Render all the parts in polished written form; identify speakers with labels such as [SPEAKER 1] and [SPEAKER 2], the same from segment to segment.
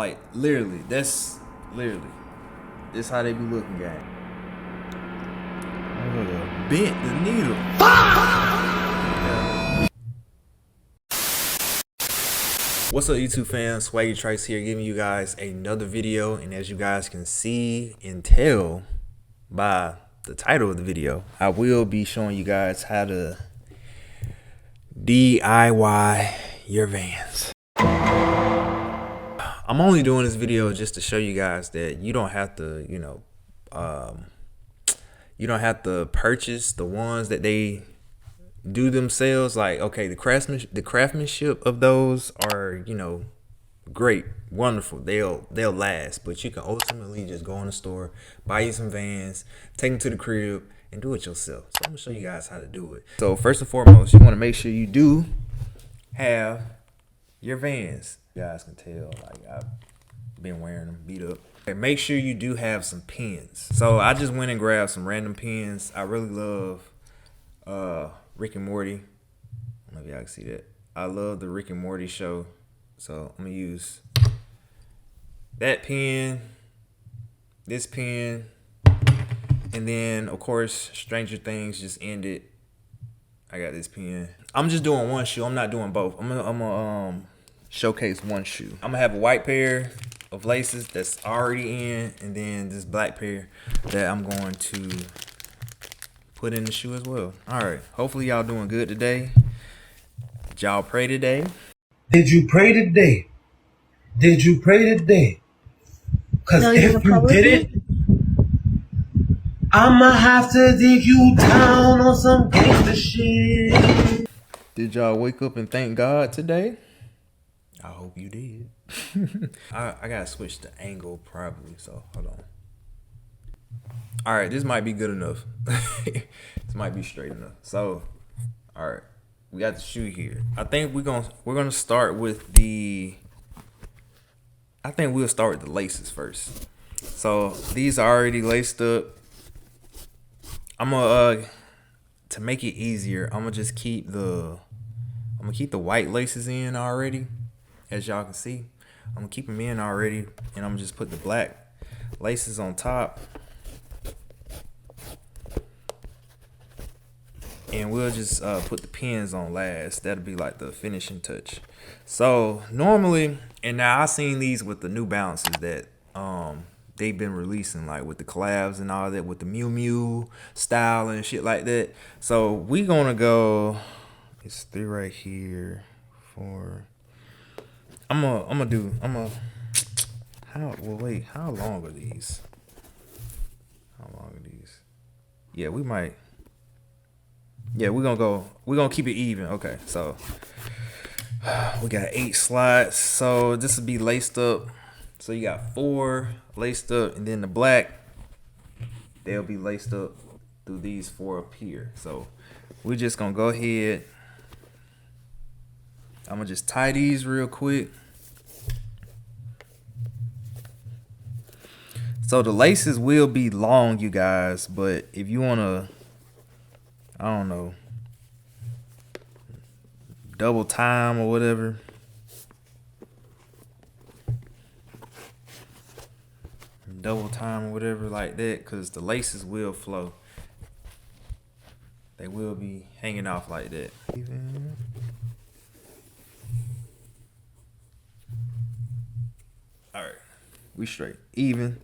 [SPEAKER 1] Like literally, this how they be looking, gang. Bent the needle. What's up, YouTube fans? Swaggytrice here, giving you guys another video, and as you guys can see and tell by the title of the video, I will be showing you guys how to DIY your Vans. I'm only doing this video just to show you guys that you don't have to, you don't have to purchase the ones that they do themselves. Like, okay, the craftsmanship of those are, great, wonderful. They'll last, but you can ultimately just go in the store, buy you some Vans, take them to the crib, and do it yourself. So I'm gonna show you guys how to do it. So first and foremost, you want to make sure you do have your Vans. You guys can tell, like, I've been wearing them beat up. Okay, make sure you do have some pens. So I just went and grabbed some random pens. I really love Rick and Morty. I don't know if y'all can see that. I love the Rick and Morty show. So I'm gonna use that pen, this pen, and then of course Stranger Things just ended. I got this pen. I'm just doing one shoe. I'm not doing both. I'm gonna showcase one shoe. I'm gonna have a white pair of laces that's already in, and then this black pair that I'm going to put in the shoe as well. All right, hopefully y'all doing good today. Did y'all pray today?
[SPEAKER 2] Did you pray today? Did you pray today? Cause no, if you didn't, I'ma have to dig you down on some gangster shit.
[SPEAKER 1] Did y'all wake up and thank God today? I hope you did. I gotta switch the angle probably, so hold on. All right, this might be good enough. This might be straight enough. So, all right, we got the shoe here. I think we're gonna start with the. I think we'll start with the laces first. So these are already laced up. I'm gonna to make it easier, I'm gonna just keep the white laces in already. As y'all can see, I'm gonna keep them in already, and I'm gonna just put the black laces on top, and we'll just put the pins on last. That'll be like the finishing touch. So normally, and now I've seen these with the New Balances that they've been releasing, like with the collabs and all that, with the Miu Miu style and shit like that. So we gonna go, it's 3 right here, 4. I'm gonna how long are these? Yeah, we're gonna keep it even. Okay, so we got 8 slots, so this will be laced up. So you got 4 laced up, and then the black, they'll be laced up through these 4 up here. So we're just gonna go ahead, I'm gonna just tie these real quick. So the laces will be long, you guys, but if you wanna, I don't know, double time or whatever, like that, because the laces will flow. They will be hanging off like that. All right, we straight, even.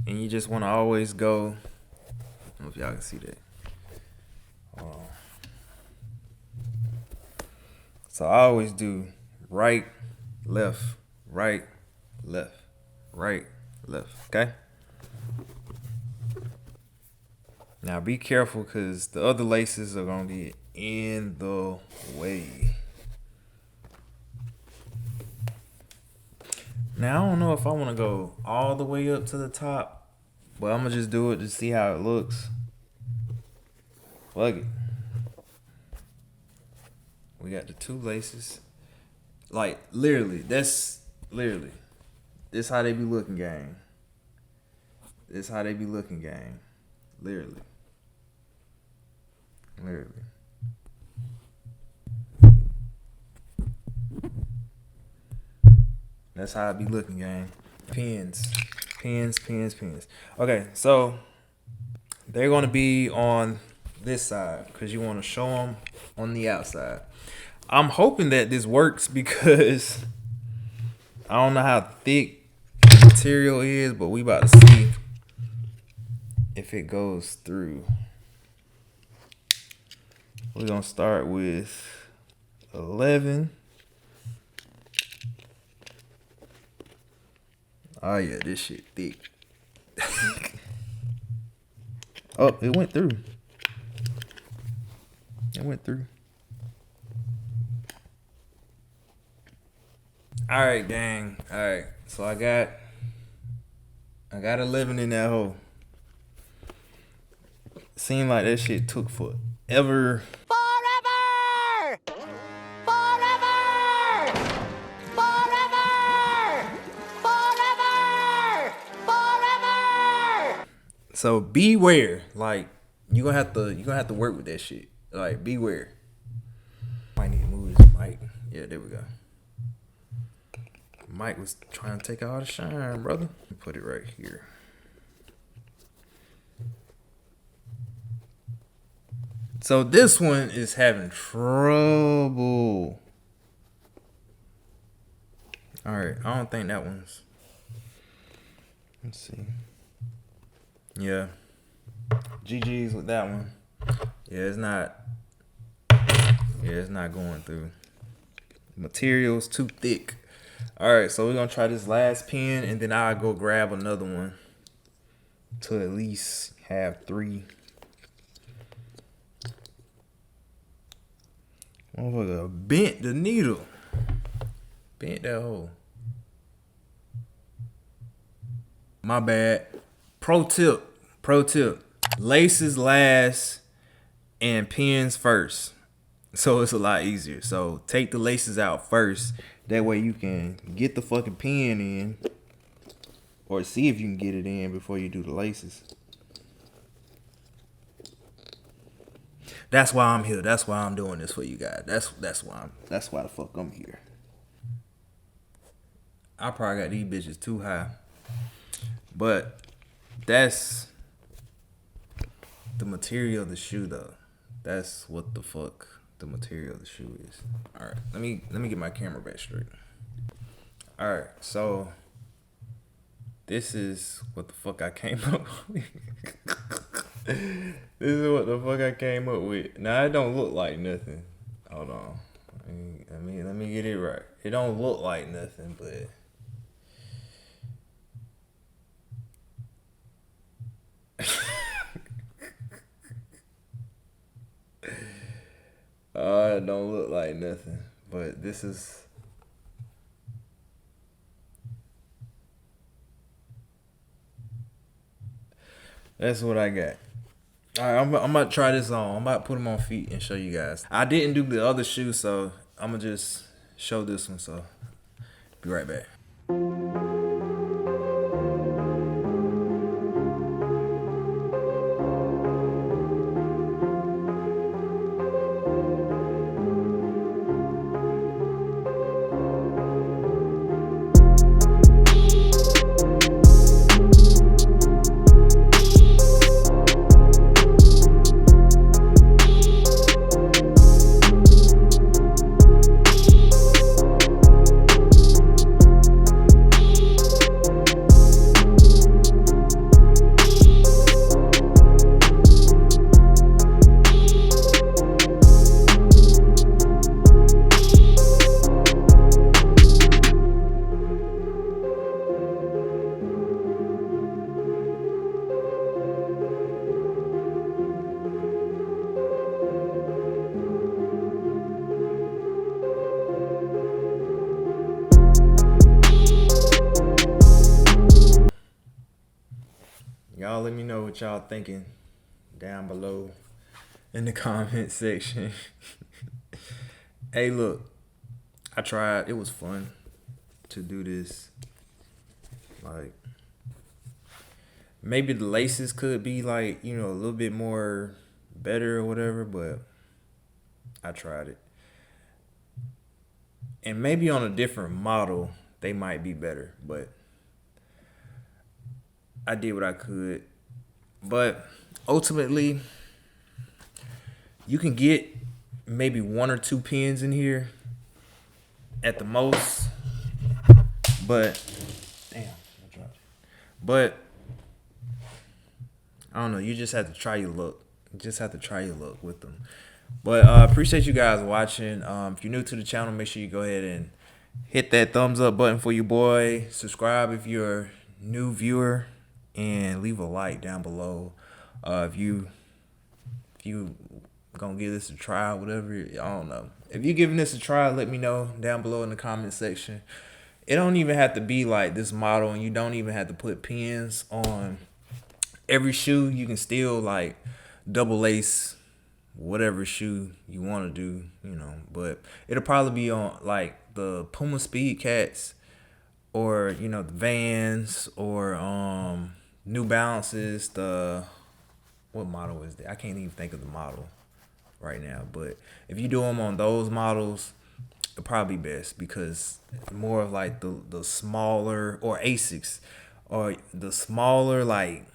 [SPEAKER 1] And you just want to always go, I don't know if y'all can see that. So I always do right, left, right, left, right, left, okay? Now be careful, because the other laces are going to be in the way. Now I don't know if I want to go all the way up to the top, but I'm going to just do it to see how it looks. Fuck it. We got the 2 laces. Like, literally, this how they be looking, gang. This how they be looking, gang. Literally. That's how I be looking, gang. Pins. Pins, pins, pins. Okay, so they're gonna be on this side because you want to show them on the outside. I'm hoping that this works because I don't know how thick the material is, but we about to see if it goes through. We're gonna start with 11. Oh yeah, this shit thick. Oh, it went through. It went through. All right, gang. All right, so I got 11 in that hole. Seemed like that shit took forever.
[SPEAKER 3] Forever! Forever! Forever! Forever! Forever!
[SPEAKER 1] So beware. Like you gonna have to work with that shit. Like beware. Might need to move this mic. Yeah, there we go. Mike was trying to take all the shine, brother. Put it right here. So this one is having trouble. All right, I don't think that one's. Let's see. Yeah, GG's with that one. Yeah, it's not. Yeah, it's not going through. Material's too thick. All right, so we're gonna try this last pen, and then I'll go grab another one to at least have 3. Motherfucker bent the needle. Bent that hole. My bad. Pro tip. Laces last and pins first. So it's a lot easier. So take the laces out first. That way you can get the fucking pin in. Or see if you can get it in before you do the laces. That's why I'm here. That's why I'm doing this for you guys. That's why the fuck I'm here. I probably got these bitches too high. But that's the material of the shoe though. That's what the fuck the material of the shoe is. Alright, let me get my camera back straight. Alright, so this is what the fuck I came up with. This is what the fuck I came up with. Now it don't look like nothing. Hold on. Let me get it right. It don't look like nothing, but it don't look like nothing. But this is that's what I got. Alright, I'm about to try this on. I'm about to put them on feet and show you guys. I didn't do the other shoe, so I'm gonna just show this one. So be right back. Y'all let me know what y'all thinking down below in the comment section. Hey, look, I tried. It was fun to do this. Like, maybe the laces could be like, a little bit more better or whatever, but I tried it. And maybe on a different model, they might be better, but I did what I could. But ultimately, you can get maybe 1 or 2 pins in here at the most. But damn, I dropped it. But I don't know. You just have to try your luck. You just have to try your luck with them. But appreciate you guys watching. If you're new to the channel, make sure you go ahead and hit that thumbs up button for your boy. Subscribe if you're a new viewer, and leave a like down below. If you gonna give this a try, whatever, I don't know. If you're giving this a try, let me know down below in the comment section. It don't even have to be like this model, and you don't even have to put pins on every shoe. You can still like double lace whatever shoe you want to do, you know. But it'll probably be on like the Puma Speed Cats, or you know, the Vans, or New Balances. The what model is that? I can't even think of the model right now. But if you do them on those models, it'll probably be best, because more of like the smaller, or Asics, or the smaller like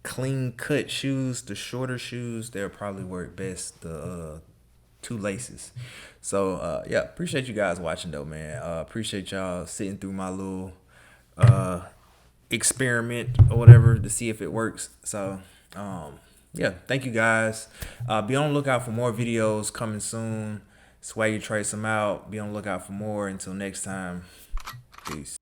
[SPEAKER 1] clean cut shoes, the shorter shoes, they'll probably work best, the 2 laces. So yeah, appreciate you guys watching though, man. Appreciate y'all sitting through my little experiment or whatever to see if it works. So yeah, thank you guys. Be on the lookout for more videos coming soon. Swaggytrice, I'm out. Be on the lookout for more. Until next time, peace.